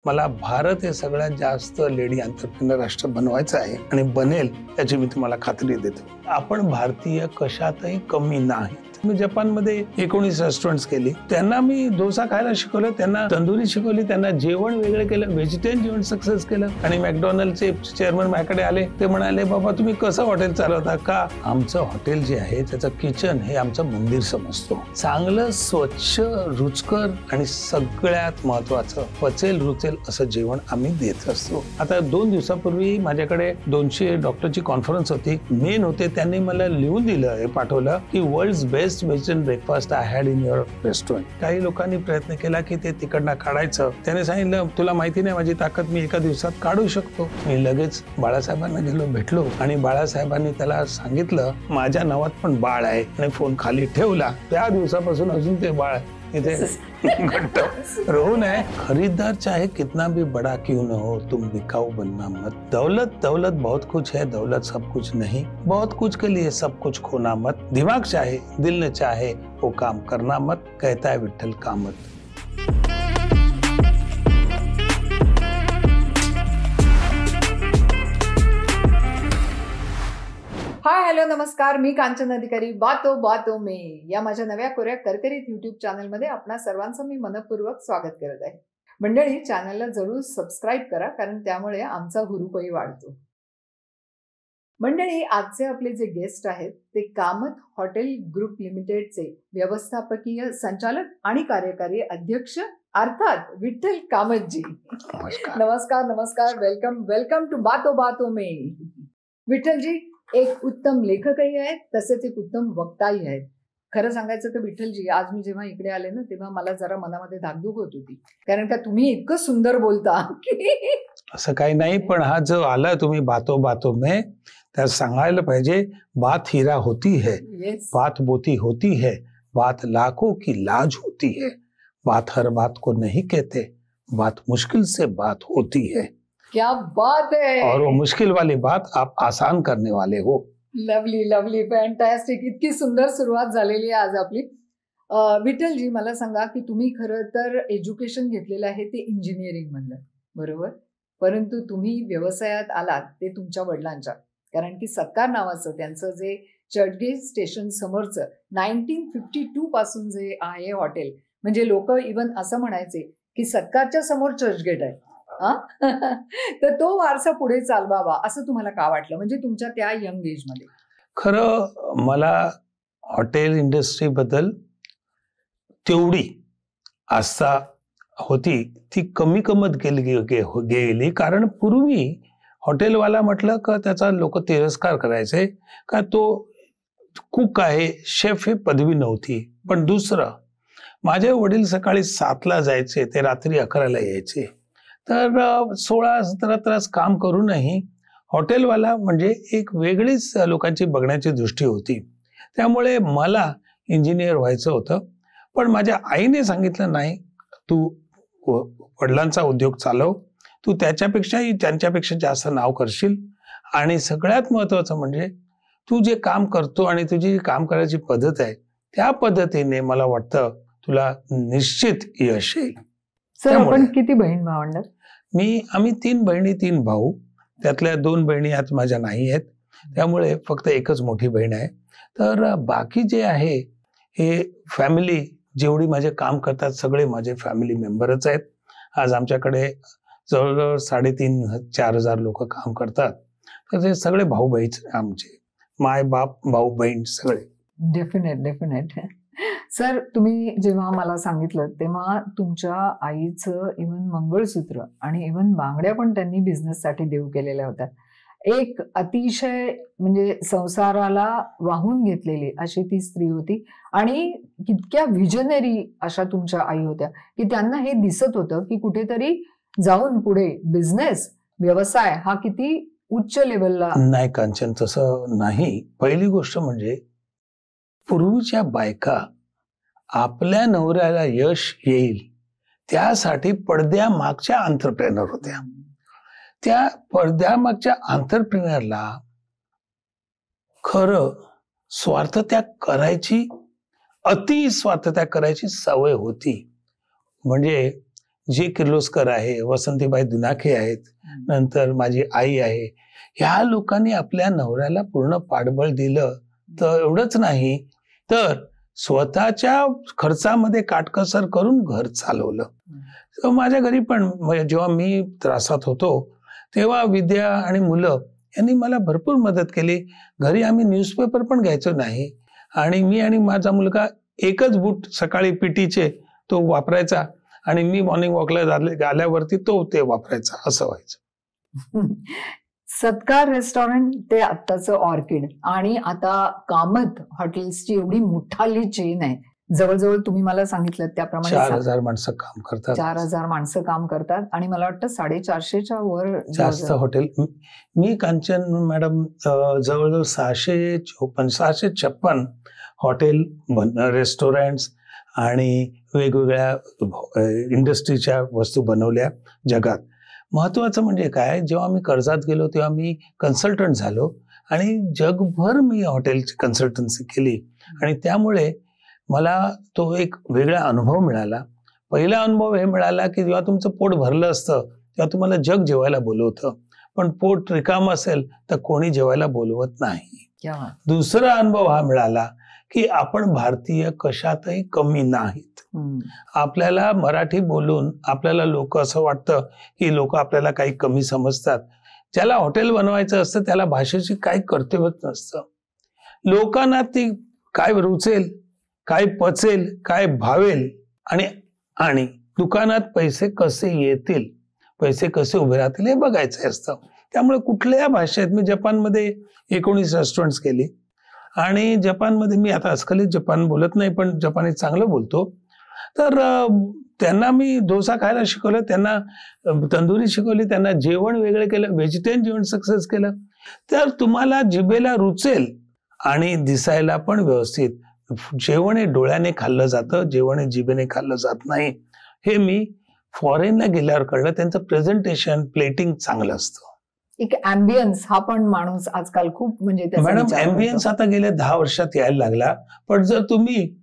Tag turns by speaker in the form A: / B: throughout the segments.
A: मला भारत हे सगळ्यात जास्त लेडी एंटरप्रेन्योर राष्ट्र बनवायचं आहे आणि बनेल याची मी तुम्हाला खात्री देतो. आपण भारतीय कशातही कमी नाही. मी जपानमध्ये 19 रेस्टॉरंट्स केली. त्यांना मी डोसा खायला शिकवलं, त्यांना तंदुरी शिकवली, त्यांना जेवण वेगळं केलं, व्हेजिटेरियन जेवण सक्सेस केलं. आणि मॅकडॉनल्डचे चेअरमन माझ्याकडे आले, ते म्हणाले बाबा तुम्ही कसं हॉटेल चालवता? का आमचं हॉटेल जे आहे त्याचं किचन हे आमचं मंदिर समजतो. चांगलं स्वच्छ रुचकर आणि सगळ्यात महत्वाचं पचेल रुचेल असं जेवण आम्ही देत असतो. आता 2 दिवसापूर्वी माझ्याकडे 200 डॉक्टरची कॉन्फरन्स होती. मेन होते, त्यांनी मला लिहून दिलं, हे पाठवलं की world's best vegetarian breakfast I had in your restaurant. काही लोकांनी प्रयत्न केला की ते तिकडनं काढायचं. त्याने सांगितलं तुला माहिती नाही माझी ताकद, मी एका दिवसात काढू शकतो. मी लगेच बाळासाहेबांना गेलो, भेटलो आणि बाळासाहेबांनी त्याला सांगितलं माझ्या नावात पण बाळ आहे आणि फोन खाली ठेवला. त्या दिवसापासून अजून ते बाळ इथे घट्ट रोहन है. खरीदार चाहे कितना भी बड़ा क्यों न हो, तुम बिकाऊ बनना मत. दौलत दौलत बहुत कुछ है, दौलत सब कुछ नहीं. बहुत कुछ के लिए सब कुछ खोना मत. दिमाग चाहे दिल न चाहे वो काम करना मत, कहता है विठ्ठल कामत.
B: हाय हॅलो नमस्कार, मी कांचन अधिकारी. बातो में या माझ्या नव्या कोऱ्या करकरीत युट्यूब चॅनलमध्ये आपणा सर्वांचं मी मनपूर्वक स्वागत करत आहे. मंडळी, चॅनलला जरूर सबस्क्राईब करा, कारण त्यामुळे आमचा हुरूपही वाढतो. मंडळी, आजचे आपले जे गेस्ट आहेत ते कामत हॉटेल ग्रुप लिमिटेडचे व्यवस्थापकीय संचालक आणि कार्यकारी अध्यक्ष अर्थात विठ्ठल कामतजी. नमस्कार नमस्कार. वेलकम टू बातो में. विठ्ठलजी एक उत्तम लेखकही आहेत, तसेच एक उत्तम वक्ताही आहेत. खरं सांगायचं तर विठ्ठलजी, आज मी जेव्हा इकडे आले ना तेव्हा मला जरा मनामध्ये धाकधूक होत होती, कारण का तुम्ही इतकं सुंदर बोलता की
A: असं काही नाही. पण हा जो आला तुम्ही बातो में, तर सांगायला पाहिजे बात हीरा होती है, बात मोती होती है, बात लाखों की लाज होती है, बात हर बात को नहीं कहते, बात मुश्किल से बात होती है.
B: क्या बात है.
A: और वो मुश्किल वाली बात आप आसान करने वाले हो.
B: Lovely lovely, fantastic. इतकी सुंदर सुरुवात झालेली आहे आज आपली. विठ्ठलजी, मला सांगा की तुम्ही खरं तर एज्युकेशन घेतलेलं आहे ते इंजिनिअरिंग मधलं, बरोबर? परंतु तुम्ही व्यवसायात आलात ते तुमच्या वडिलांच्या, कारण की सत्कार नावाचं त्यांचं जे चर्चगेट स्टेशन समोरचं 1952 पासून जे आहे हॉटेल, म्हणजे लोक इव्हन असं म्हणायचे की सत्कारच्या समोर चर्चगेट आहे. तर तो वारसा पुढे चालवावा असं तुम्हाला का वाटलं, म्हणजे तुमच्या त्या यंग एज मध्ये?
A: खरं मला हॉटेल इंडस्ट्री बद्दल तेवढी आस्था होती, ती कमी कमत गेली. कारण पूर्वी हॉटेलवाला म्हटलं का त्याचा लोक तिरस्कार करायचे, का तो कुक आहे, शेफ हे पदवी नव्हती. पण दुसरं, माझे वडील सकाळी 7ला जायचे, ते रात्री 11ला यायचे. तर 16-17 तास काम करूनही हॉटेलवाला म्हणजे एक वेगळीच लोकांची बघण्याची दृष्टी होती. त्यामुळे मला इंजिनियर व्हायचं होतं. पण माझ्या आईने सांगितलं नाही, तू वडिलांचा उद्योग चालव, तू त्यांच्यापेक्षा जास्त नाव करशील. आणि सगळ्यात महत्वाचं म्हणजे तू जे काम करतो आणि तुझी काम करायची पद्धत आहे त्या पद्धतीने मला वाटतं तुला निश्चित यश येईल.
B: सर, आपण किती बहीण भावंड?
A: आम्ही 3 बहिणी 3 भाऊ. त्यातल्या 2 बहिणी आज माझ्या नाही आहेत, त्यामुळे फक्त एकच मोठी बहीण आहे. तर बाकी जे आहे हे फॅमिली, जेवढी माझे काम करतात सगळे माझे फॅमिली मेंबरच आहेत. आज आमच्याकडे जवळजवळ 3,500-4,000 हजार लोक काम करतात. तर ते सगळे भाऊ बहीण आमचे, माय बाप भाऊ बहीण सगळे.
B: डेफिनेट. सर, तुम्ही जेव्हा मला सांगितलं तेव्हा तुमच्या आईचं इव्हन मंगळसूत्र आणि इव्हन बांगड्या पण त्यांनी बिझनेससाठी देऊ केलेल्या होत्या. एक अतिशय म्हणजे संसाराला वाहून घेतलेली अशी ती स्त्री होती. आणि इतक्या व्हिजनरी अशा तुमच्या आई होत्या की त्यांना हे दिसत होतं की कुठेतरी जाऊन पुढे बिझनेस व्यवसाय हा किती उच्च लेवलला.
A: नाही कांचन, तसं नाही. पहिली गोष्ट म्हणजे पूर्वीच्या बायका आपल्या नवऱ्याला यश येईल त्यासाठी पडद्यामागच्या एंटरप्रेन्योर होत्या. त्या पडद्यामागच्या एंटरप्रेन्योरला खरं स्वार्थत्याग करायची, अति स्वार्थत्याग करायची सवय होती. म्हणजे जे किर्लोस्कर आहे, वसंतीबाई दुनाखे आहेत, नंतर माझी आई आहे, ह्या लोकांनी आपल्या नवऱ्याला पूर्ण पाठबळ दिलं. तर एवढंच नाही तर स्वतःच्या खर्चामध्ये काटकसर करून घर चालवलं. तर माझ्या घरी पण जेव्हा मी त्रासात होतो तेव्हा विद्या आणि मुलं यांनी मला भरपूर मदत केली. घरी आम्ही न्यूजपेपर पण घ्यायचो नाही आणि मी आणि माझा मुलगा एकच बूट सकाळी पीटीचे तो वापरायचा आणि मी मॉर्निंग वॉकला आल्यावरती तो ते वापरायचा, असं व्हायचं.
B: सत्कार रेस्टॉरंट ते आत्ताचं ऑर्किड आणि आता कामत हॉटेल्सची एवढी मोठाली चेन आहे. जवळजवळ तुम्ही मला सांगितलं त्याप्रमाणे
A: 4000 माणसं काम करतात.
B: 4000 माणसं काम करतात आणि मला वाटतं 450च्या वर
A: जास्त हॉटेल. मी कांचन मॅडम जवळजवळ 656 हॉटेल, रेस्टॉरंट्स आणि वेगवेगळ्या इंडस्ट्रीच्या वस्तू बनवल्या जगात. महत्वाचं म्हणजे काय, जेव्हा मी कर्जात गेलो तेव्हा मी कन्सल्टंट झालो आणि जगभर मी हॉटेलची कन्सल्टन्सी केली आणि त्यामुळे मला तो एक वेगळा अनुभव मिळाला. पहिला अनुभव हे मिळाला की जेव्हा तुमचं पोट भरलं असतं तेव्हा तुम्हाला जग जेवायला बोलवतं, पण पोट रिकाम असेल तर कोणी जेवायला बोलवत नाही. दुसरा अनुभव हा मिळाला की आपण भारतीय कशातही कमी नाहीत. आपल्याला मराठी बोलून आपल्याला लोक असं वाटतं की लोक आपल्याला काही कमी समजतात. ज्याला हॉटेल बनवायचं असतं त्याला भाषेची काही कर्तव्यच नसतं. लोकांना ती काय रुचेल, काय पचेल, काय भावेल आणि दुकानात पैसे कसे येतील, पैसे कसे उभे राहतील हे बघायचं असतं. त्यामुळे कुठल्या भाषेत, मी जपानमध्ये 19 रेस्टॉरंट्स केली आणि जपानमध्ये मी आता अस्खलित जपान बोलत नाही पण जपानी चांगलं बोलतो. तर त्यांना मी डोसा खायला शिकवलं, त्यांना तंदुरी शिकवली, त्यांना जेवण वेगळं केलं, व्हेजिटेरियन जेवण सक्सेस केलं. तर तुम्हाला जिभेला रुचेल आणि दिसायला पण व्यवस्थित. जेवण हे डोळ्याने खाल्लं जातं, जेवण हे जिभेने खाल्लं जात नाही. हे मी फॉरेनला गेल्यावर कळलं. त्यांचं प्रेझेंटेशन, प्लेटिंग चांगलं असतं.
B: एक अँबियन्स हा पण माणूस आजकाल खूप म्हणजे
A: मॅडम अँबियन्स आता गेल्या 10 वर्षात यायला लागला. पण जर तुम्ही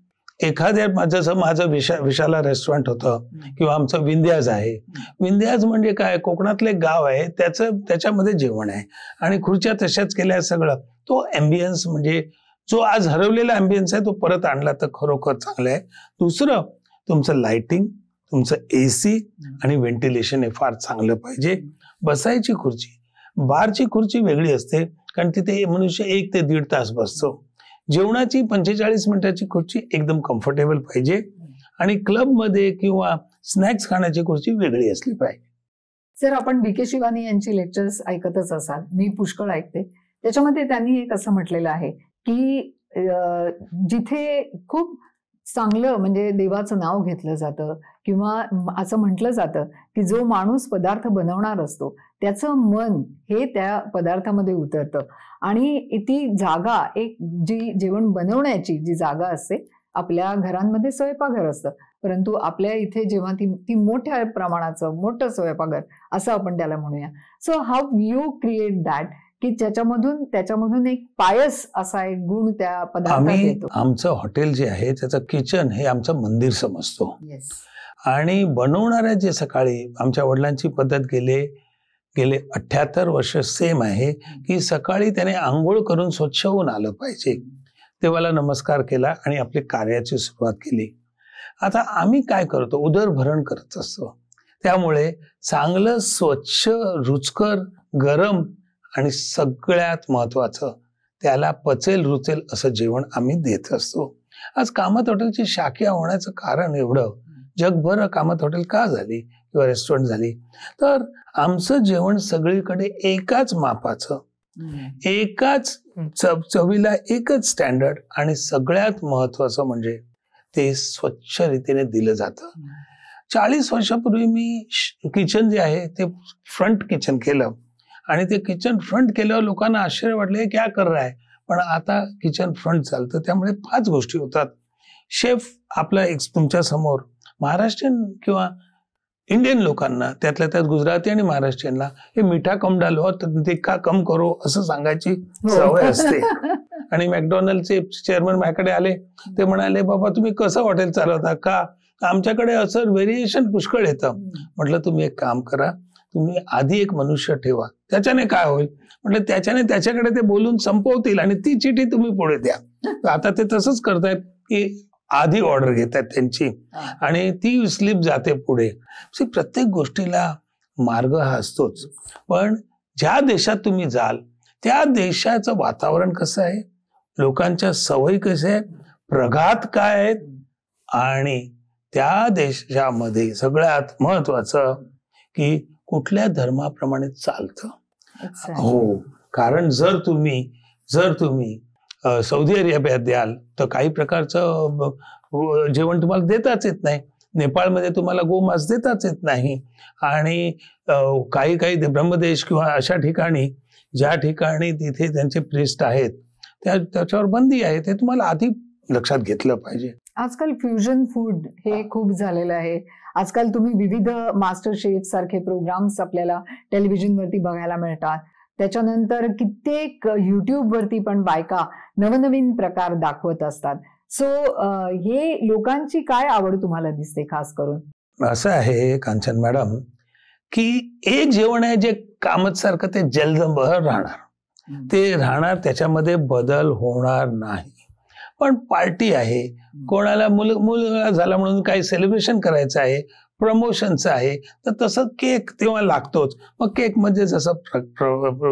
A: एखाद्या, जसं माझं विशाला रेस्टॉरंट होतं किंवा आमचं विंध्याज आहे. विंध्याज म्हणजे काय, कोकणातले गाव आहे, त्याच्यामध्ये जेवण आहे आणि खुर्च्या तशाच केल्या सगळं. तो अँबियन्स म्हणजे जो आज हरवलेला अँबियन्स आहे तो परत आणला तर खरोखर चांगलं आहे. दुसरं, तुमचं लाइटिंग, तुमचं AC आणि व्हेंटिलेशन हे फार चांगलं पाहिजे. बसायची खुर्ची, बारची खुर्ची वेगळी असते कारण तिथे मनुष्य 1 ते 1.5 तास बसतो. जेवणाची 45 मिनिटाची खुर्ची एकदम कम्फर्टेबल पाहिजे आणि क्लबमध्ये किंवा स्नॅक्स खाण्याची खुर्ची वेगळी असली पाहिजे.
B: जर आपण BK शिवानी यांची लेक्चर्स ऐकतच असाल, मी पुष्कळ ऐकते, त्याच्यामध्ये त्यांनी एक असं म्हटलेलं आहे की जिथे खूप चांगलं म्हणजे देवाचं नाव घेतलं जातं किंवा असं म्हटलं जातं की जो माणूस पदार्थ बनवणार असतो त्याचं मन हे त्या पदार्थामध्ये उतरतं आणि ती जागा, एक जी जेवण बनवण्याची जी जागा असते, आपल्या घरांमध्ये स्वयंपाकघर असतं, परंतु आपल्या इथे जेव्हा ती मोठ्या प्रमाणाचं मोठं स्वयंपाकघर असं आपण त्याला म्हणूया. So how you create that की त्याच्यामधून एक पायस असा एक गुण त्या पदार्थात येतो.
A: आमचं हॉटेल जे आहे त्याचं किचन हे आमचं मंदिर समजतो. आणि बनवणाऱ्या जे सकाळी, आमच्या वडिलांची पद्धत गेले 78 वर्ष सेम आहे की सकाळी त्याने आंघोळ करून स्वच्छ होऊन आलं पाहिजे. देवाला नमस्कार केला आणि आपली कार्याची सुरुवात केली. आता आम्ही काय करतो, उदरभरण करत असतो. त्यामुळे चांगलं, स्वच्छ, रुचकर, गरम आणि सगळ्यात महत्वाचं त्याला पचेल रुचेल असं जेवण आम्ही देत असतो. आज कामत हॉटेलची शाखा होण्याचं कारण एवढं, जगभर कामत हॉटेल का झाली किंवा रेस्टॉरंट झाली, तर आमचं जेवण सगळीकडे एकाच मापाचं, एकाच चवीला एकच स्टँडर्ड आणि सगळ्यात महत्वाचं म्हणजे ते स्वच्छ रीतीने दिलं जातं. 40 वर्षापूर्वी मी किचन जे आहे ते फ्रंट किचन केलं आणि ते किचन फ्रंट केल्यावर लोकांना आश्चर्य वाटले, क्या कर रहा है, पण आता किचन फ्रंट चालतं. त्यामुळे 5 गोष्टी होतात. शेफ आपला एक तुमच्या समोर, महाराष्ट्रीयन किंवा इंडियन लोकांना, त्यातल्या त्यात गुजराती आणि महाराष्ट्रीयनला हे मीठा कम डालो ते का कम करो असं सांगायची सवय असते. आणि मॅकडॉनल्डचे चेअरमन माझ्याकडे आले, ते म्हणाले, बाबा तुम्ही कसं हॉटेल चालवता, का आमच्याकडे असं व्हेरिएशन पुष्कळ येतं. म्हटलं तुम्ही एक काम करा, तुम्ही आधी एक मनुष्य ठेवा, त्याच्याने काय होईल म्हटलं, त्याच्याने त्याच्याकडे ते बोलून संपवतील आणि ती चिठी तुम्ही पुढे द्या. तर आता ते तसंच करतायत की आधी ऑर्डर घेतात त्यांची आणि ती स्लिप जाते पुढे. प्रत्येक गोष्टीला मार्ग हा असतोच. पण ज्या देशात तुम्ही जाल त्या देशाचं वातावरण कसं आहे, लोकांच्या सवयी कशा आहेत, प्रघात काय आहेत, आणि त्या देशामध्ये सगळ्यात महत्वाचं की कुठल्या धर्माप्रमाणे चालतं. हो, कारण जर तुम्ही सौदी अरेबियात द्याल तर काही प्रकारचं जेवण तुम्हाला देताच येत नाही. नेपाळमध्ये तुम्हाला गोमांस देताच येत नाही. आणि काही ब्रह्मदेश किंवा अशा ठिकाणी ज्या ठिकाणी तिथे त्यांचे प्रिस्ट आहेत त्याच्यावर बंदी आहे. ते तुम्हाला आधी लक्षात घेतलं पाहिजे.
B: आजकाल फ्युजन फूड हे खूप झालेलं आहे. आजकाल तुम्ही विविध मास्टर शेफ सारखे प्रोग्राम्स आपल्याला टेलिव्हिजनवरती बघायला मिळतात. त्याच्यानंतर कित्येक युट्यूब वरती पण बायका नवनवीन प्रकार दाखवत असतात. सो हे लोकांची काय आवड तुम्हाला दिसते खास करून?
A: असं आहे कांचन मॅडम की एक जेवण आहे जे कामत सारखं ते जलदंबहर राहणार, ते राहणार, त्याच्यामध्ये बदल होणार नाही. पण पार्टी आहे, कोणाला मुलगा झाला म्हणून काही सेलिब्रेशन करायचं आहे, प्रमोशनचं आहे, तर तसं केक तेव्हा लागतोच. मग केक मध्ये जसं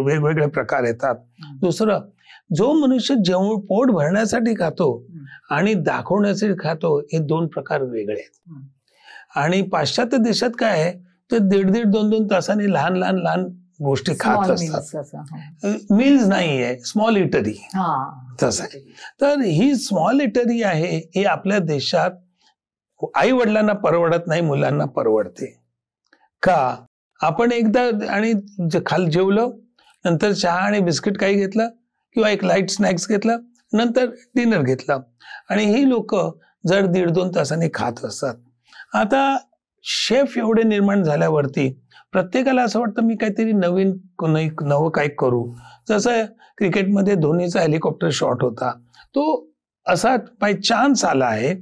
A: वेगवेगळे प्रकार येतात. दुसरं, जो मनुष्य जेवण पोट भरण्यासाठी खातो आणि दाखवण्यासाठी खातो, हे दोन प्रकार वेगळे आहेत. आणि पाश्चात्य देशात काय आहे, ते 1.5 2 तासांनी लहान गोष्टी खात असतात. मील्स नाहीये, स्मॉल इटरी तसं आहे. तर ही स्मॉल इटरी आहे, ही आपल्या देशात आई वडिलांना परवडत नाही, मुलांना परवडते. का? आपण एकदा आणि खाल जेवलं, नंतर चहा आणि बिस्किट काही घेतलं किंवा एक लाईट स्नॅक्स घेतलं, नंतर डिनर घेतलं, आणि ही लोक जर 1.5 2 तासांनी खात असतात. आता शेफ एवढे निर्माण झाल्यावरती प्रत्येकाला असं वाटतं मी काहीतरी नवं काही करू. जसं क्रिकेटमध्ये धोनीचा हेलिकॉप्टर शॉट होता, तो असा बाय चान्स आला आहे.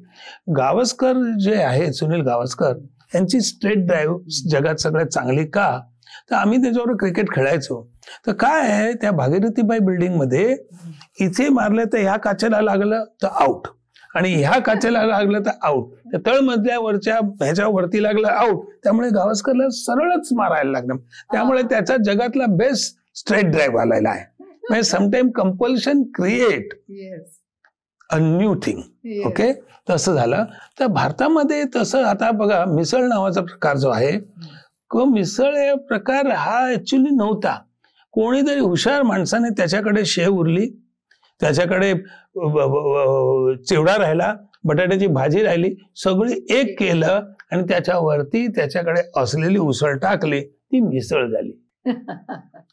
A: गावस्कर जे आहे, सुनील गावस्कर यांची स्ट्रेट ड्राईव्ह जगात सगळ्यात चांगली का, तर आम्ही त्याच्यावर क्रिकेट खेळायचो. तर काय आहे, त्या भागीरथीबाई बिल्डिंग मध्ये इथे मारलं तर ह्या काचेला लागलं तर आउट, आणि ह्या काचेला लागलं तर आउट, त्या तळमजल्यावरच्या ह्याच्यावरती लागलं आउट. त्यामुळे गावस्करला सरळच मारायला लागलं. त्यामुळे त्याचा जगातला बेस्ट स्ट्रेट ड्राईव्ह आलेला आहे. म्हणजे sometime compulsion create a new thing. Okay, तसं झालं. तर भारतामध्ये तसं आता बघा, मिसळ नावाचा प्रकार जो आहे, मिसळ हे प्रकार हा ऍक्च्युली नव्हता. कोणीतरी हुशार माणसाने त्याच्याकडे शेव उरली, त्याच्याकडे चिवडा राहिला, बटाट्याची भाजी राहिली, सगळी एक केलं आणि त्याच्यावरती त्याच्याकडे असलेली उसळ टाकली, ती मिसळ झाली.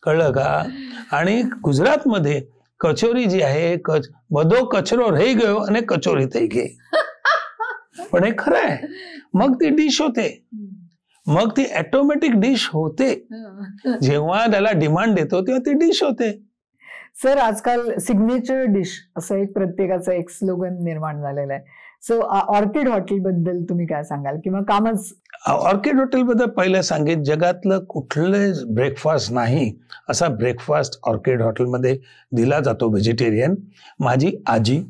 A: कळलं का? आणि गुजरातमध्ये कचोरी जी आहे, बधो कचरो रही गयो आणि कचोरी થઈ गई. पण हे खरं आहे. मग ती डिश होते, मग ती ऑटोमॅटिक डिश होते. जेव्हा त्याला डिमांड येतो तेव्हा ती डिश होते.
B: सर, आजकाल सिग्नेचर डिश असं एक प्रत्येकाचं एक स्लोगन निर्माण झालेलं आहे. सो ऑर्किड हॉटेल बद्दल तुम्ही काय सांगाल, किंवा कामच?
A: ऑर्किड हॉटेल बद्दल पहिलं सांगेन, जगातलं कुठलंच ब्रेकफास्ट नाही असा ब्रेकफास्ट ऑर्किड हॉटेलमध्ये दिला जातो, व्हेजिटेरियन. माझी आजी,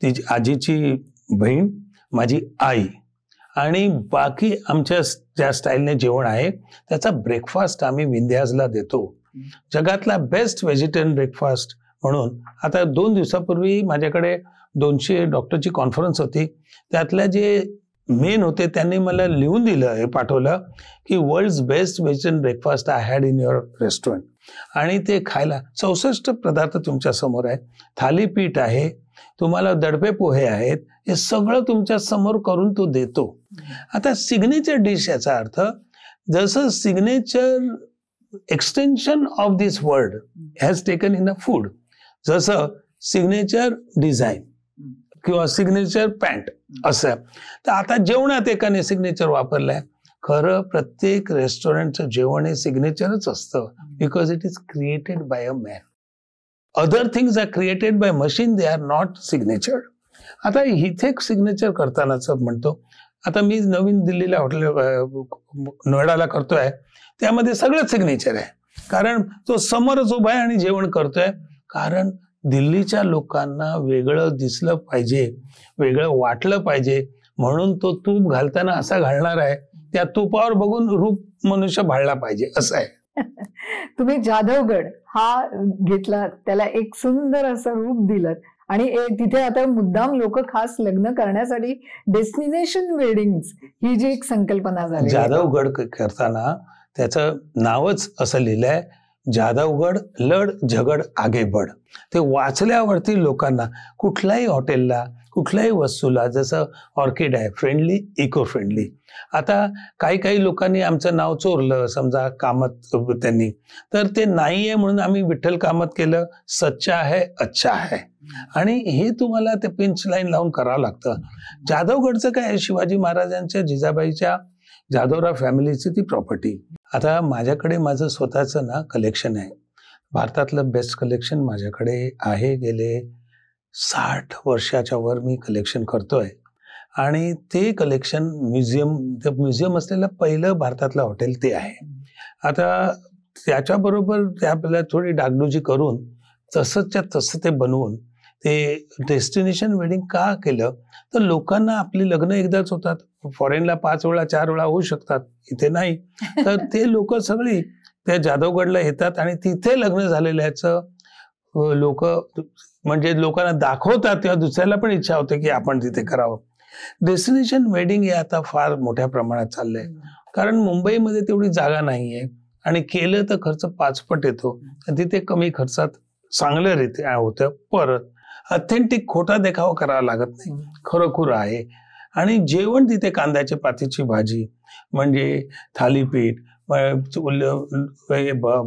A: तिची आजीची बहीण, माझी आई आणि बाकी आमच्या ज्या स्टाईलने जेवण आहे त्याचा ब्रेकफास्ट आम्ही विंध्याजला देतो. जगातला बेस्ट व्हेजिटेरियन ब्रेकफास्ट म्हणून. आता 2 दिवसापूर्वी माझ्याकडे 200 डॉक्टरची कॉन्फरन्स होती. त्यातल्या जे मेन होते त्यांनी मला लिहून दिलं, हे पाठवलं की world's best vegetarian breakfast I had in your restaurant. आणि ते खायला 64 पदार्थ तुमच्या समोर आहे, थालीपीठ आहे, तुम्हाला दडपे पोहे आहेत, हे सगळं तुमच्या समोर करून तो देतो. आता सिग्नेचर डिश याचा अर्थ, जसं signature extension of this word has taken in a food, जसं सिग्नेचर डिझाईन किंवा सिग्नेचर पॅन्ट असं. तर आता जेवणात एकाने सिग्नेचर वापरलंय. खरं प्रत्येक रेस्टॉरंटचं जेवण हे सिग्नेचरच असतं, because it is created by a man. Other things are created by machine, they are not signature. आता इथे सिग्नेचर करतानाच म्हणतो, आता मी नवीन दिल्लीला हॉटेल नोएडाला करतोय, त्यामध्ये सगळं सिग्नेचर आहे, कारण तो समोरच उभा आहे आणि जेवण करतोय. कारण दिल्लीच्या लोकांना वेगळं दिसलं पाहिजे, वेगळं वाटलं पाहिजे, म्हणून तो तूप घालताना असा घालणार आहे, त्या तुपावर बघून रूप मनुष्य भाळला पाहिजे, असं आहे.
B: तुम्ही जाधवगड हा घेतला, त्याला एक सुंदर असं रूप दिलं आणि तिथे आता मुद्दाम लोक खास लग्न करण्यासाठी डेस्टिनेशन वेडिंग ही जी एक संकल्पना झाली.
A: जाधवगड करताना त्याचं नावच असं लिहिलंय, जाधवगड लढ झगड आगे बढ. ते वाचल्यावरती लोकांना कुठल्याही हॉटेलला, कुठल्याही वस्तूला, जसं ऑर्किड आहे फ्रेंडली, इको फ्रेंडली. आता काही लोकांनी आमचं नाव चोरलं, समजा कामत त्यांनी, तर ते नाहीये म्हणून आम्ही विठ्ठल कामत केलं, सच्चा है अच्छा है. आणि हे तुम्हाला ते पिंच लाईन लावून करावं लागतं. जाधवगडचं काय, शिवाजी महाराजांच्या जिजाबाईच्या जाधवराव फॅमिलीची ती प्रॉपर्टी. आता माझ्याकडे माझं स्वतःचं ना कलेक्शन आहे, भारतातलं बेस्ट कलेक्शन माझ्याकडे आहे. गेले 60 वर्षाच्या वर मी कलेक्शन करतोय आणि ते कलेक्शन म्युझियम असलेलं पहिलं भारतातलं हॉटेल ते आहे. आता त्याच्याबरोबर ते आपल्याला थोडी डागडुजी करून तसंच्या तसं ते बनवून ते डेस्टिनेशन वेडिंग का केलं, तर लोकांना आपली लग्न एकदाच होतात, फॉरेनला 5 वेळा 4 वेळा होऊ शकतात, इथे नाही. तर ते लोक सगळी त्या जाधवगडला येतात आणि तिथे लग्न झालेल्याचं लोक म्हणजे लोकांना दाखवतात, तेव्हा दुसऱ्याला पण इच्छा होते की आपण तिथे करावं. डेस्टिनेशन वेडिंग हे आता फार मोठ्या प्रमाणात चाललंय, कारण मुंबईमध्ये तेवढी जागा नाहीये आणि केलं तर खर्च 5 पट येतो. तिथे कमी खर्चात चांगलं रीते होतं. परत ऑथेंटिक खोटा देखावा करावा लागत नाही, खरोखर आहे. आणि जेवण तिथे कांद्याची पातीची भाजी म्हणजे थालीपीठ,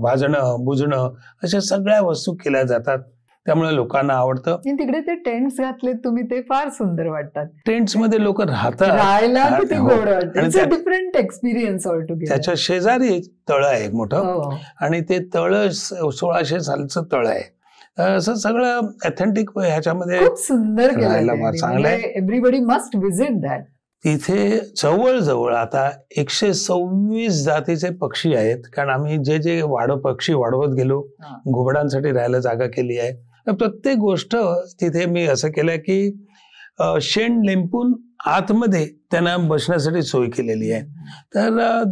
A: भाजणं बुजणं अशा सगळ्या वस्तू केल्या जातात, त्यामुळे लोकांना आवडतं.
B: तिकडे ते टेंट्स घातले तुम्ही, ते फार सुंदर वाटतात.
A: टेंट्स मध्ये लोक राहतात,
B: राहायला किती गोड वाटतं, डिफरंट एक्सपिरियन्स ऑलटुगेदर.
A: त्याच्या शेजारी तळ आहे एक मोठं, आणि ते तळ 1600 सालचं तळ आहे. असं सगळं ऑथेंटिक ह्याच्यामध्ये
B: खूप सुंदर
A: चांगलं आहे.
B: Everybody must visit that.
A: तिथे जवळजवळ आता 126 जातीचे पक्षी आहेत, कारण आम्ही जे पक्षी वाढवत गेलो, घुबडांसाठी राहायला जागा केली आहे. प्रत्येक गोष्ट तिथे मी असं केलंय की शेण लेंपून आतमध्ये त्यांना बसण्यासाठी सोय केलेली आहे. तर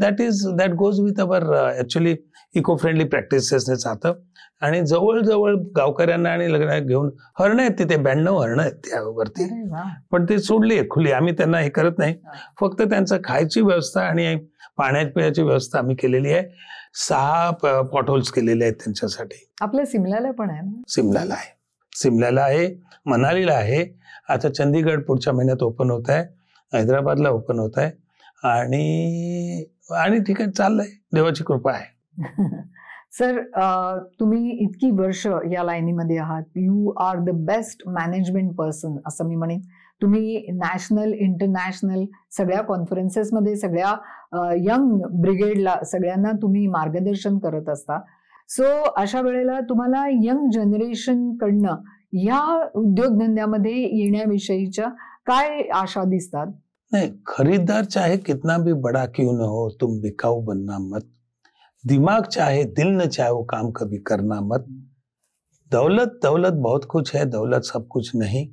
A: that goes with our actually eco friendly प्रॅक्टिसेसने जातं. आणि जवळजवळ गावकऱ्यांना आणि लग्न घेऊन हरणं आहेत तिथे, 92 हरणं आहेत त्यावरती, पण ते सोडली आहेत खुली. आम्ही त्यांना हे करत नाही, फक्त त्यांचं खायची व्यवस्था आणि पाण्याची पिण्याची व्यवस्था आम्ही केलेली आहे. 6 पॉटहोल्स केलेले आहेत त्यांच्यासाठी.
B: आपल्या सिमल्याला पण आहे,
A: सिमल्याला आहे, मनालीला आहे. आता चंदीगड पुढच्या महिन्यात ओपन होत आहे, हैदराबादला ओपन होत आहे, आणि ठिकाण चाललंय, देवाची कृपा आहे.
B: सर, तुम्ही इतकी वर्ष या लाईनीमध्ये आहात, you are the best management person असं मी म्हणेन. तुम्ही नॅशनल इंटरनॅशनल सगळ्या कॉन्फरन्सेसमध्ये सगळ्या यंग ब्रिगेडला सगळ्यांना तुम्ही मार्गदर्शन करत असता. सो अशा वेळेला तुम्हाला यंग जनरेशन कडनं या उद्योगधंद्यामध्ये येण्याविषयीच्या काय आशा दिसतात?
A: नाही, खरीदार चाहे कितना भी बड़ा क्यों न हो, तुम बिकाऊ बनना मत. दिमाग चाहे दिल न चाहे वो काम कभी करना मत. दौलत बहुत कुछ है, दौलत सब कुछ नहीं.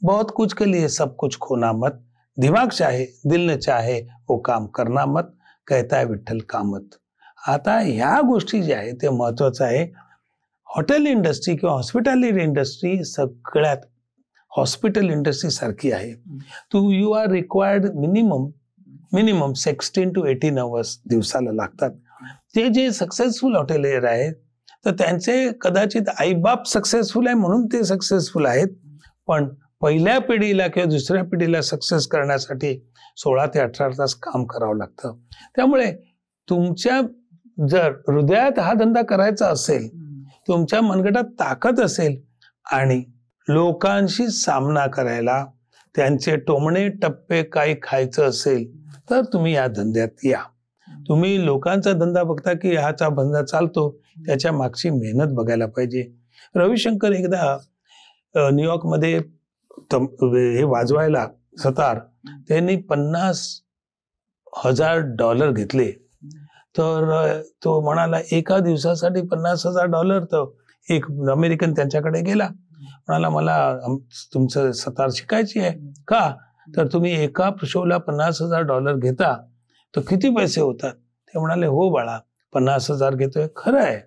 A: बहुत कुछ के लिए सब कुछ खोना मत. दिमाग चाहे दिल न चाहे वो काम करना मत, कहता है विठ्ठल कामत. आता ह्या गोष्टी ज्या आहेत ते महत्वाचं आहे. हॉटेल इंडस्ट्री किंवा हॉस्पिटॅलिटी इंडस्ट्री सगळ्यात हॉस्पिटल इंडस्ट्री सारखी आहे. You are required minimum 16 to 18 hours दिवसाला लागतात. ते जे सक्सेसफुल हॉटेलियर आहेत तर त्यांचे कदाचित आईबाप सक्सेसफुल आहे म्हणून ते सक्सेसफुल आहेत, पण पहिल्या पिढीला किंवा दुसऱ्या पिढीला सक्सेस करण्यासाठी 16 ते 18 तास काम करावं लागतं. त्यामुळे तुमच्या जर हृदयात हा धंदा करायचा असेल, तुमच्या मनगटात ताकद असेल आणि लोकांशी सामना करायला, त्यांचे टोमणे टप्पे काही खायचं असेल, तर तुम्ही या धंद्यात या. तुम्ही लोकांचा धंदा बघता की ह्याचा धंदा चालतो, त्याच्या मागची मेहनत बघायला पाहिजे. रविशंकर एकदा न्यूयॉर्कमध्ये हे वाजवायला सतार, त्यांनी 50 $1,000 घेतले तर तो म्हणाला एका दिवसासाठी $50,000. तर एक अमेरिकन त्यांच्याकडे गेला, म्हणाला मला तुमचं सतार शिकायची आहे का, तर तुम्ही एका शोला $50,000 घेता तर किती पैसे होतात. ते म्हणाले हो बाळा, 50,000 घेतोय, खरं आहे.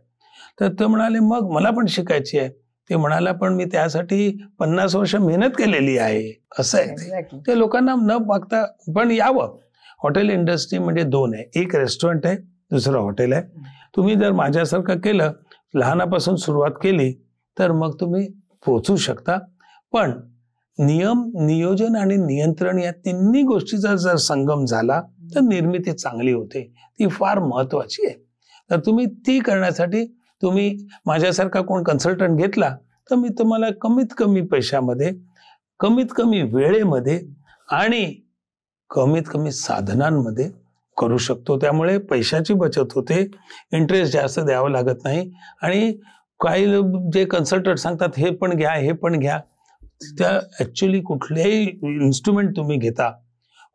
A: तर ते म्हणाले मग मला पण शिकायची आहे. ते म्हणाला पण मी त्यासाठी 50 वर्ष मेहनत केलेली आहे. असं आहे ते लोकांना न बघता पण यावं. हॉटेल इंडस्ट्री म्हणजे 2 आहे, एक रेस्टॉरंट आहे, दुसरं हॉटेल आहे. तुम्ही जर माझ्यासारखं केलं, लहानापासून सुरुवात केली तर मग तुम्ही पोहोचू शकता. पण नियम, नियोजन आणि नियंत्रण या तिन्ही गोष्टीचा जर संगम झाला तर निर्मिती चांगली होते. ती फार महत्वाची आहे. तर तुम्ही ती करण्यासाठी तुम्ही माझ्यासारखा कोण कन्सल्टंट घेतला तर मी तुम्हाला कमीत कमी पैशामध्ये, कमीत कमी वेळेमध्ये आणि कमीत कमी साधनांमध्ये करू शकतो. त्यामुळे पैशाची बचत होते, इंटरेस्ट जास्त द्यावं लागत नाही. आणि काही जे कन्सल्टंट सांगतात हे पण घ्या, हे पण घ्या, त्या ऍक्च्युली कुठल्याही इन्स्ट्रुमेंट तुम्ही घेता,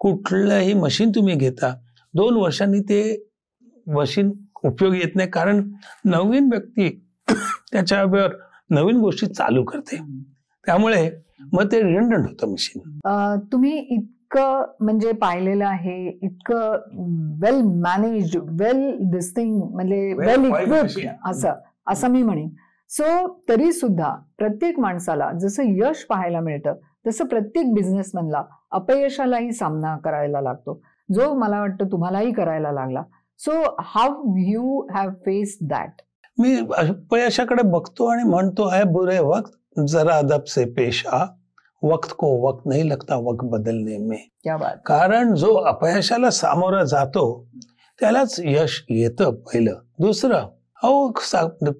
A: कुठलंही मशीन तुम्ही घेता, 2 वर्षांनी ते मशीन उपयोगी येत नाही. कारण नवीन व्यक्ती त्याच्यावर नवीन गोष्टी चालू करते, त्यामुळे मग ते रिडंडंट होतं मशीन.
B: तुम्ही इतकं म्हणजे पाहिलेलं आहे, इतकं वेल मॅनेज, वेल दिस थिंग, म्हणजे वेल इक्विप्ड असं मी म्हणेन. सो तरी सुद्धा प्रत्येक माणसाला जसं यश पाहायला मिळतं तसं प्रत्येक बिझनेसमॅनला अपयशालाही सामना करायला लागतो, जो मला वाटतं तुम्हालाही करायला लागला. So how you have faced that?
A: मी अपयशाकडे बघतो आणि म्हणतो है बुरे वक्त जरा अदब से पेश आ, वक्त को वक्त नहीं लगता वक्त बदलने में.
B: क्या बात.
A: कारण जो अपयशाला सामोरा जातो त्यालाच यश येतं पहिलं. दुसरं,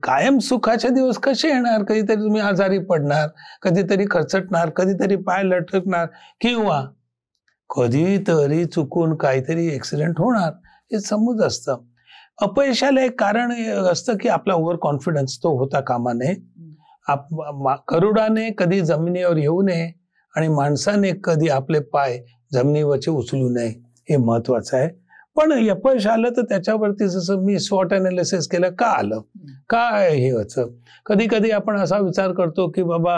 A: कायम सुखाचे दिवस कसे येणार? कधीतरी तुम्ही आजारी पडणार, कधीतरी खर्चटणार, कधीतरी पाय लटकणार, किंवा कधीतरी चुकून काहीतरी ऍक्सिडेंट होणार, हे समज असतं. अपयशाला एक कारण असतं की आपला ओव्हर कॉन्फिडन्स तो होता कामा नये. गरुडाने कधी जमिनीवर येऊ नये आणि माणसाने कधी आपले पाय जमिनीवरचे उचलू नये, हे महत्वाचं आहे. पण अपयश आलं तर त्याच्यावरती जसं मी स्वॉट अनालिसिस केलं, का आलं, काय हे होतं. कधी कधी आपण असा विचार करतो की बाबा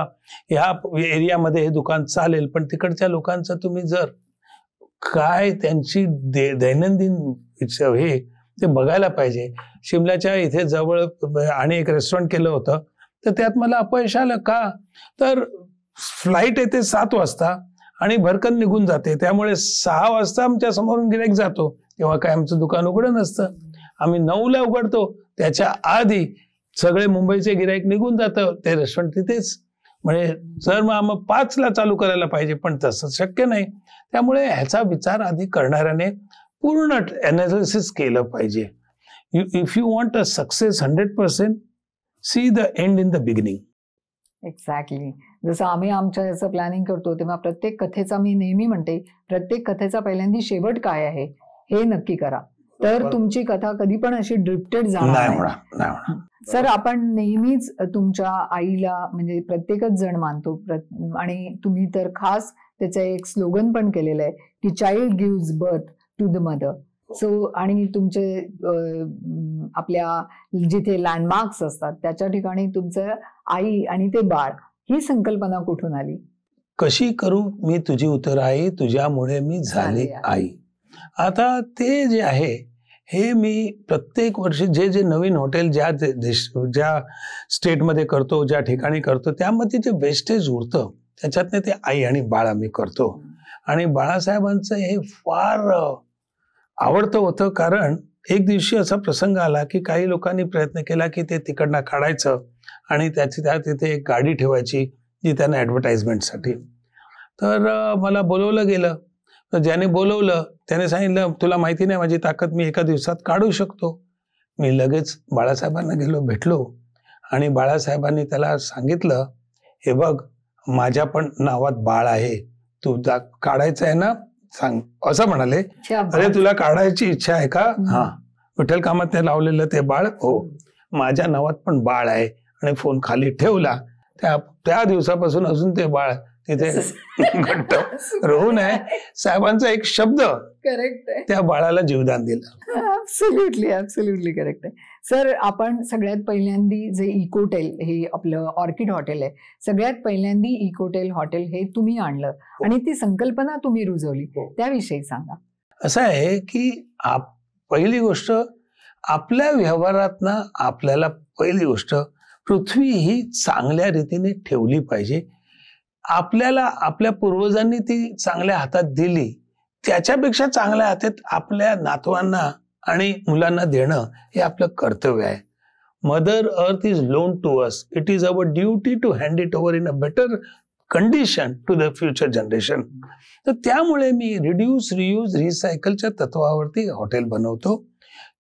A: ह्या एरियामध्ये हे दुकान चालेल, पण तिकडच्या लोकांचं तुम्ही जर काय त्यांची दैनंदिन हे ते बघायला पाहिजे. शिमल्याच्या इथे जवळ आणि एक रेस्टॉरंट केलं होतं, तर त्यात मला अपयश आलं. का तर फ्लाईट येते 7 वाजता आणि भरकन निघून जाते, त्यामुळे 6 वाजता आमच्या समोरून गिऱ्हाईक जातो, तेव्हा काय आमचं दुकान उघडं नसतं. आम्ही 9ला उघडतो, त्याच्या आधी सगळे मुंबईचे गिऱ्हाईक निघून जातं, ते रेस्टॉरंट तिथेच. म्हणजे जर मग 5ला चालू करायला पाहिजे, पण तसं शक्य नाही. त्यामुळे ह्याचा विचार आधी करणाऱ्याने पूर्ण अनालिसिस केलं पाहिजे. If you want a success 100%, see the and in the beginning.
B: Exactly. जसं आम्ही आमच्या याचं प्लॅनिंग करतो तेव्हा प्रत्येक कथेचा, मी नेहमी म्हणते, प्रत्येक कथेचा पहिल्यांदा शेवट काय आहे हे नक्की करा, तर तुमची कथा कधी पण अशी ड्रिफ्टेड जाणार नाही. सर, आपण नेहमीच तुमच्या आईला म्हणजे प्रत्येकच जण मानतो, आणि तुम्ही तर खास त्याचं एक स्लोगन पण केलेलं आहे की child gives birth to the mother. So आणि तुमचे आपल्या जिथे लँडमार्क्स असतात त्याच्या ठिकाणी तुमचं आई आणि ते बाळ, ही संकल्पना कुठून आली?
A: कशी करू मी तुझी उतर आई, तुझ्यामुळे मी झाले आई. आता ते जे आहे हे मी प्रत्येक वर्षी जे जे नवीन हॉटेल ज्या स्टेटमध्ये करतो, ज्या ठिकाणी करतो, त्यामध्ये जे वेस्टेज उरतं त्याच्यातनं ते आई आणि बाळा मी करतो. आणि बाळासाहेबांचं हे फार आवडतं होतं, कारण एक दिवशी असा प्रसंग आला की काही लोकांनी प्रयत्न केला की ते तिकडनं काढायचं आणि त्या तिथे एक गाडी ठेवायची जी त्यांना ॲडव्हर्टाइजमेंटसाठी. तर मला बोलवलं गेलं. तर ज्याने बोलवलं त्याने सांगितलं तुला माहिती नाही माझी ताकद, मी एका दिवसात काढू शकतो. मी लगेच बाळासाहेबांना गेलो, भेटलो आणि बाळासाहेबांनी त्याला सांगितलं, हे बघ माझ्या पण नावात बाळ आहे, तू काढायचं आहे ना सांग, असं म्हणाले. अरे तुला काढायची इच्छा आहे का? हा. विठ्ठल कामात लावलेलं ते बाळ, हो माझ्या नावात पण बाळ आहे. आणि फोन खाली ठेवला. त्या दिवसापासून अजून ते बाळ तिथे घट्ट राहू नये. साहेबांचा एक शब्द
B: करेक्ट आहे.
A: त्या बाळाला जीवदान दिलं.
B: ऍब्सोल्युटली करेक्ट आहे. सर, आपण सगळ्यात पहिल्यांदी जे इकोटेल हे आपलं ऑर्किड हॉटेल आहे, सगळ्यात पहिल्यांदी इकोटेल हॉटेल हे तुम्ही आणलं आणि ती संकल्पना तुम्ही रुजवली, त्याविषयी सांगा.
A: असं आहे की पहिली गोष्ट आपल्या व्यवहारातनं आपल्याला पहिली गोष्ट पृथ्वी ही चांगल्या रीतीने ठेवली पाहिजे. आपल्याला आपल्या पूर्वजांनी ती चांगल्या हातात दिली, त्याच्यापेक्षा चांगल्या हातात आपल्या नातवांना आणि मुलांना देणं हे आपलं कर्तव्य आहे. Mother earth is loan to us. It is our duty to hand it over in a better condition to the future generation. तर त्यामुळे मी रिड्यूस, रियूज, रिसायकलच्या तत्वावरती हॉटेल बनवतो.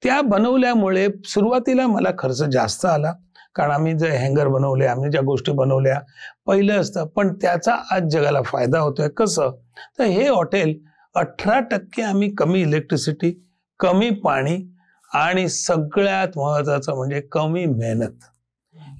A: त्या बनवल्यामुळे सुरुवातीला मला खर्च जास्त आला, कारण आम्ही जे हँगर बनवले, आम्ही ज्या गोष्टी बनवल्या पहिलं असतं, पण त्याचा आज जगाला फायदा होतोय. कसं तर हे हॉटेल 18% आम्ही कमी इलेक्ट्रिसिटी, कमी पाणी आणि सगळ्यात महत्वाचं म्हणजे कमी मेहनत,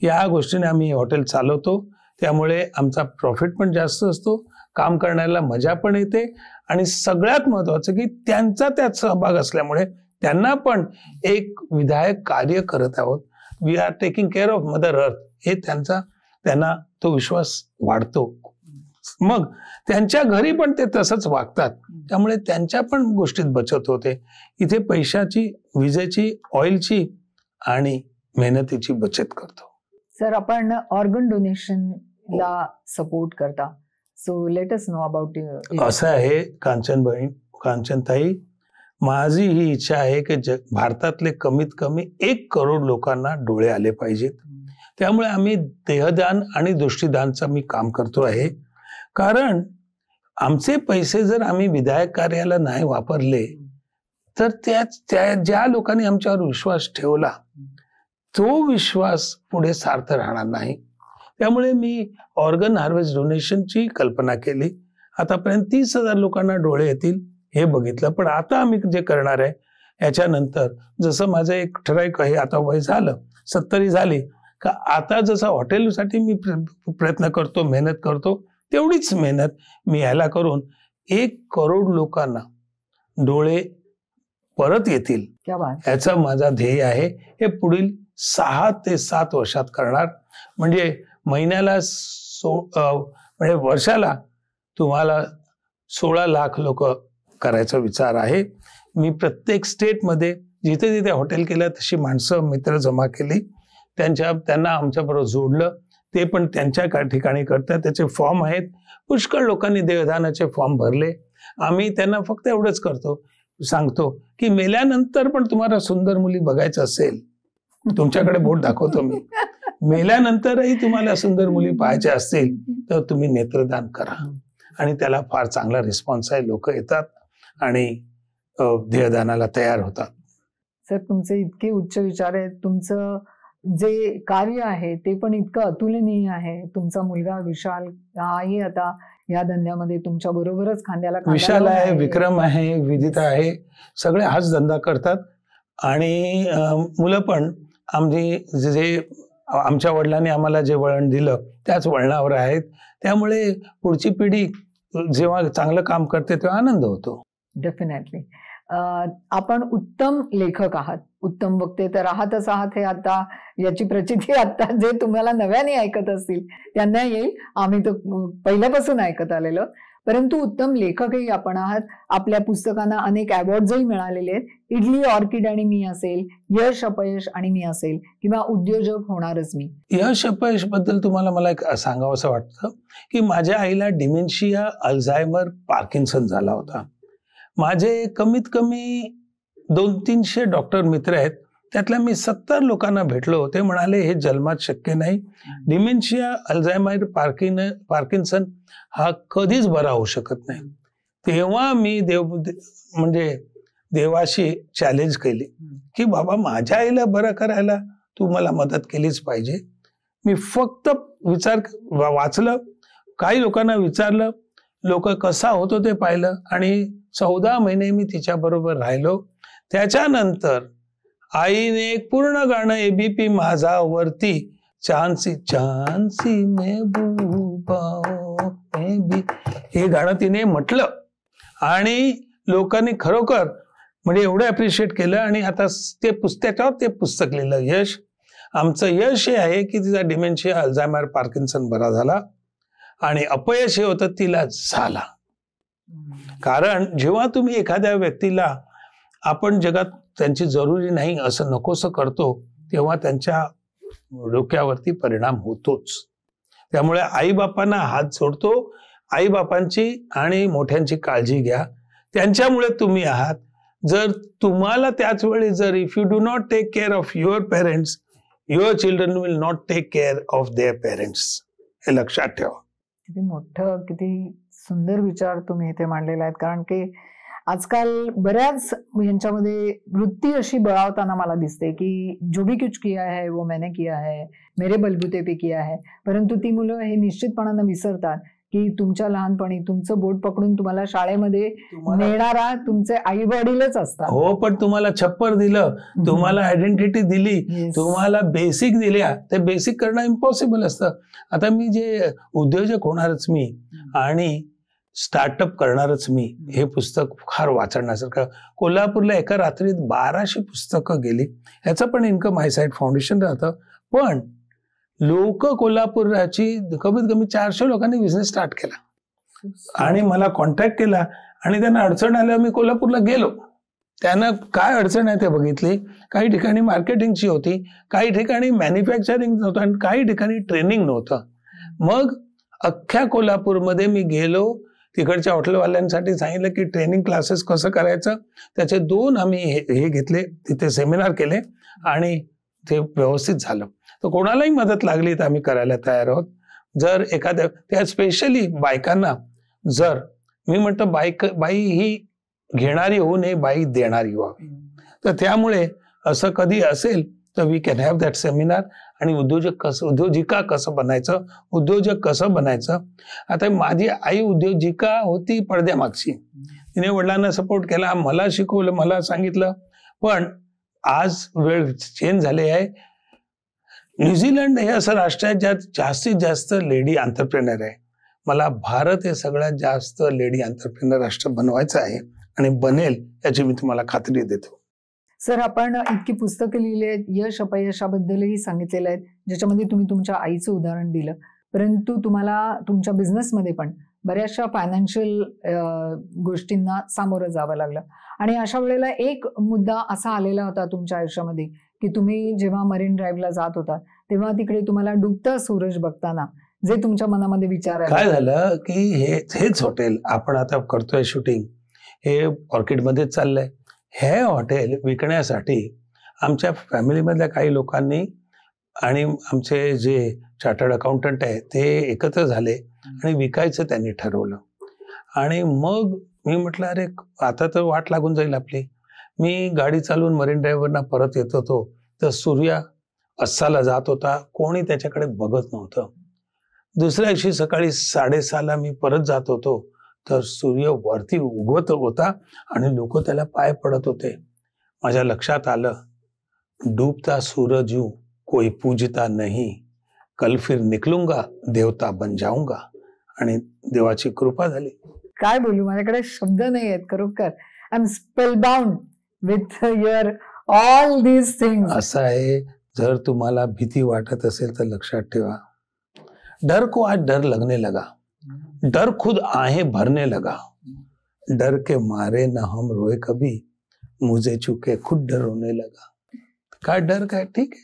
A: या गोष्टीने आम्ही हॉटेल चालवतो. त्यामुळे आमचा प्रॉफिट पण जास्त असतो, काम करण्याला मजा पण येते आणि सगळ्यात महत्वाचं की त्यांचा त्यात सहभाग असल्यामुळे त्यांना पण एक विधायक कार्य करत आहोत. We are taking care of mother earth, हे त्यांना तो विश्वास वाढतो. मग त्यांच्या घरी पण ते तसंच वागतात, त्यामुळे त्यांच्या पण गोष्टीत बचत होते. इथे पैशाची, विजेची, ऑइलची आणि मेहनतीची बचत करतो.
B: सर, आपण ऑर्गन डोनेशनला सपोर्ट करता, so let us know about.
A: असं आहे कांचनताई, माझी ही इच्छा आहे की भारतातले कमीत कमी 1 करोड लोकांना डोळे आले पाहिजेत. त्यामुळे आम्ही देहदान आणि दृष्टीदानचं मी काम करतो आहे. कारण आमचे पैसे जर आम्ही विधायक कार्याला नाही वापरले तर त्या ज्या लोकांनी आमच्यावर विश्वास ठेवला तो विश्वास पुढे सार्थ राहणार नाही. त्यामुळे मी ऑर्गन हार्वेस्ट डोनेशनची कल्पना केली. आतापर्यंत 30,000 लोकांना डोळे येतील हे बघितलं. पण आता आम्ही जे करणार आहे याच्यानंतर, जसं माझं एक ठराविक आहे, आता वय झालं 70 झाली का, आता जसं हॉटेलसाठी मी प्रयत्न करतो, मेहनत करतो, तेवढीच मेहनत मी ह्याला करून 1 करोड लोकांना डोळे परत येतील याचा माझा ध्येय आहे. हे पुढील 6 ते 7 वर्षात करणार. म्हणजे महिन्याला म्हणजे वर्षाला तुम्हाला 16 लाख लोक करायचा विचार आहे. मी प्रत्येक स्टेटमध्ये जिथे जिथे हॉटेल केलं तशी माणसं, मित्र जमा केली, त्यांना आमच्याबरोबर जोडलं. ते पण त्यांच्या ठिकाणी करतात. त्याचे फॉर्म आहेत. पुष्कळ लोकांनी देहदानाचे फॉर्म भरले. आम्ही त्यांना फक्त एवढंच सांगतो की मेल्यानंतर पण तुम्हाला सुंदर मुली बघायचं असेल, तुमच्याकडे बोट दाखवतो मी, मेल्यानंतरही तुम्हाला सुंदर मुली पाहायच्या असतील तर तुम्ही नेत्रदान करा. आणि त्याला फार चांगला रिस्पॉन्स आहे. लोक येतात आणि देहदानाला तयार होतात.
B: सर, तुमचे इतके उच्च विचार आहेत. तुमचं जे कार्य आहे ते पण इतकं अतुलनीय आहे. तुमचा मुलगा विशाल हाही आता या धंद्यामध्ये तुमच्या बरोबरच खांद्याला
A: विशाल आहे, विक्रम आहे, विदिता आहे, सगळे हाच धंदा करतात. आणि मुलं पण आमची जे आमच्या वडिलांनी आम्हाला जे वळण दिलं त्याच वळणावर आहेत. त्यामुळे पुढची पिढी जेव्हा चांगलं काम करते तेव्हा आनंद होतो.
B: डेफिनेटली. आपण उत्तम लेखक आहात, उत्तम वक्ते तर आहातच आहात. हे आता याची प्रचिती आता जे तुम्हाला नव्याने ऐकत असतील त्यांना येईल. आम्ही तर पहिल्यापासून ऐकत आलेलो. परंतु उत्तम लेखकही आपण आहात. आपल्या पुस्तकांना अनेक अवॉर्ड्सही मिळालेले आहेत. इडली, ऑर्किड आणि मी असेल, यश अपयश आणि मी असेल, किंवा उद्योजक होणारच मी.
A: यश अपयश बद्दल तुम्हाला मला एक सांगावं असं वाटतं की माझ्या आईला डिमेन्शिया, अल्झायमर, पार्किन्सन झाला होता. माझे कमीत कमी 200-300 डॉक्टर मित्र आहेत. त्यातल्या मी 70 लोकांना भेटलो. ते म्हणाले हे जन्मात शक्य नाही. डिमेन्शिया, अल्झायमर, पार्किन्सन हा कधीच बरा होऊ शकत नाही. तेव्हा मी देवाशी चॅलेंज केली की बाबा माझ्या आईला बरं करायला तू मला मदत केलीच पाहिजे. मी फक्त वाचलं, काही लोकांना विचारलं, लोक कसा होतो ते पाहिलं आणि 14 महिने मी तिच्या बरोबर राहिलो. त्याच्यानंतर आईने एक पूर्ण गाणं एबीपी माझा वरती चांसी चांसी महबूबा बेबी, हे गाणं तिने म्हटलं आणि लोकांनी खरोखर म्हणजे एवढं अप्रिशिएट केलं. आणि आता ते त्याच्यावर ते पुस्तक लिहिलं. यश, आमचं यश हे आहे की तिचा डिमेन्शिया, अल्झायमर, पार्किन्सन बरा झाला. आणि अपयश हे होतं तिला झाला. कारण जेव्हा तुम्ही एखाद्या व्यक्तीला आपण जगात त्यांची जरुरी नाही असं नकोसं करतो, तेव्हा त्यांच्या डोक्यावरती परिणाम होतोच. त्यामुळे आईबापांना हात जोडतो. आईबापांची आणि मोठ्यांची काळजी घ्या, त्यांच्यामुळे तुम्ही आहात. जर तुम्हाला त्याच वेळी जर if you do not take care of your parents, your children will not take care of their parents. हे लक्षात ठेवा.
B: किती मोठं, किती सुंदर विचार तुम्ही इथे मांडलेले आहेत. कारण की आजकाल बऱ्याच यांच्यामध्ये वृत्ती अशी बळावताना मला दिसते की जो भी कुछ किया है वो मैंने किया है, मेरे बलबूते पे किया है. परंतु ती मुलं हे निश्चितपणानं विसरतात की तुमच्या लहानपणी तुमचं बोट पकडून तुम्हाला शाळेमध्ये नेणारा तुमचे आई वडीलच असतात.
A: हो, पण तुम्हाला छप्पर दिलं, तुम्हाला आयडेंटिटी दिली, तुम्हाला बेसिक दिल्या. ते बेसिक करणं इम्पॉसिबल असतं. आता मी जे उद्योजक होणारच मी आणि स्टार्टअप करणारच मी, हे पुस्तक फार वाचण्यासारखं. कोल्हापूरला एका रात्रीत 1200 पुस्तकं गेली. ह्याचं पण इन्कम आयसाईट फाउंडेशन राहतं. पण लोक कोल्हापूरची कमीत कमी 400 लोकांनी बिझनेस स्टार्ट केला आणि मला कॉन्टॅक्ट केला. आणि त्यांना अडचण आल्यावर मी कोल्हापूरला गेलो. त्यांना काय अडचण आहे ते बघितली. काही ठिकाणी मार्केटिंगची होती, काही ठिकाणी मॅन्युफॅक्चरिंग नव्हतं आणि काही ठिकाणी ट्रेनिंग नव्हतं. मग अख्ख्या कोल्हापूरमध्ये मी गेलो. तिकडच्या हॉटेलवाल्यांसाठी सांगितलं की ट्रेनिंग क्लासेस कसं करायचं, त्याचे 2 आम्ही हे घेतले, तिथे सेमिनार केले आणि ते व्यवस्थित झालं. तर कोणालाही मदत लागली तर आम्ही करायला तयार आहोत. जर एखाद्या, त्या स्पेशली बायकांना, जर मी म्हणतो बाई ही घेणारी होऊ नये, बाई देणारी व्हावी. तर त्यामुळे असं कधी असेल तर we can have that seminar. आणि उद्योजिका कसं बनायचं, उद्योजक कसं बनायचं. आता माझी आई उद्योजिका होती पडद्यामागची. तिने वडिलांना सपोर्ट केला, मला शिकवलं, मला सांगितलं. पण आज वेळ चेंज झाली आहे. न्यूझीलंड हे असं राष्ट्र आहे ज्यात जास्तीत जास्त लेडी एंटरप्रेनर आहे. मला भारत हे सगळ्यात जास्त लेडी एंटरप्रेनर राष्ट्र बनवायचं आहे आणि बनेल याची मी तुम्हाला खात्री देतो.
B: सर, आपण इतकी पुस्तकं लिहिली आहेत, यश अपयशाबद्दलही सांगितलेलं आहे, ज्याच्यामध्ये तुम्ही तुमच्या आईचं उदाहरण दिलं. परंतु तुम्हाला तुमच्या बिझनेसमध्ये पण बऱ्याचशा फायनान्शियल गोष्टींना सामोरं जावं लागलं. आणि अशा वेळेला एक मुद्दा असा आलेला होता तुमच्या आयुष्यामध्ये की तुम्ही जेव्हा मरीन ड्राईव्हला जात होता तेव्हा तिकडे तुम्हाला डुबता सूरज बघताना जे तुमच्या मनामध्ये विचार आहे.
A: काय झालं की हेच हॉटेल आपण आता करतोय शूटिंग, हे ऑर्किडमध्येच चाललंय. हे हॉटेल विकण्यासाठी आमच्या फॅमिलीमधल्या काही लोकांनी आणि आमचे जे चार्टर्ड अकाउंटंट आहे ते एकत्र झाले आणि विकायचं त्यांनी ठरवलं. आणि मग मी म्हटलं अरे आता तर वाट लागून जाईल आपली. मी गाडी चालवून मरीन ड्राईव्हवरनं परत येत होतो तर सूर्य अस्साला जात होता, कोणी त्याच्याकडे बघत नव्हतं. दुसऱ्या दिवशी सकाळी 6:30ला मी परत जात होतो तर सूर्य वरती उगवत होता आणि लोक त्याला पाय पडत होते. माझ्या लक्षात आलं, डूबता सूरज यूं कोई पूजता नहीं, कल फिर निकलूंगा देवता बन जाऊंगा. आणि देवाची कृपा झाली.
B: काय बोलू, माझ्याकडे शब्द नाही आहेत खरोखर. I am spellbound with your all these things.
A: असं आहे, जर तुम्हाला भीती वाटत असेल तर लक्षात ठेवा, डर को आज डर लगने लगा, डर खुद आहें भरने लगा, डर के मारे न हम रोए कभी, मुझे चुके खुद डर होने लगा. काय डर काय, ठीक आहे.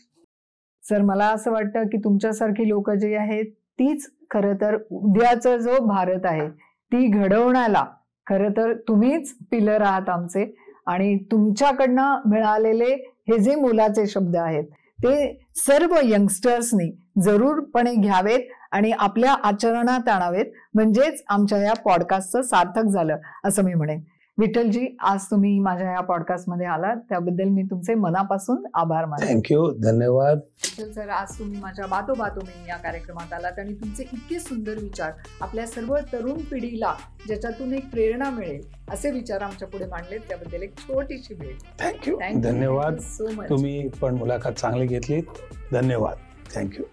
B: सर, मला असं वाटतं की तुमच्यासारखी लोक जी आहेत तीच खरं तर उद्याचा जो भारत आहे ती घडवण्याला खरं तर तुम्हीच पिलर आहात आमचे. आणि तुमच्याकडनं मिळालेले हे जे मोलाचे शब्द आहेत ते सर्व यंगस्टर्सनी जरूरपणे घ्यावेत आणि आपल्या आचरणात आणावेत, म्हणजेच आमच्या या पॉडकास्टचं सार्थक झालं असं मी म्हणेन. विठ्ठलजी, आज तुम्ही माझ्या या पॉडकास्टमध्ये आलात त्याबद्दल मी तुमचे मनापासून आभार मानते.
A: थँक्यू, धन्यवाद.
B: सर, आज तुम्ही माझ्या बातो मी या कार्यक्रमात आलात आणि तुमचे इतके सुंदर विचार आपल्या सर्व तरुण पिढीला ज्याच्यातून एक प्रेरणा मिळेल असे विचार आमच्या पुढे मांडलेत, त्याबद्दल एक छोटीशी भेट.
A: थँक्यू, धन्यवाद.
B: So much.
A: तुम्ही पण मुलाखत चांगली घेतली. धन्यवाद. थँक्यू.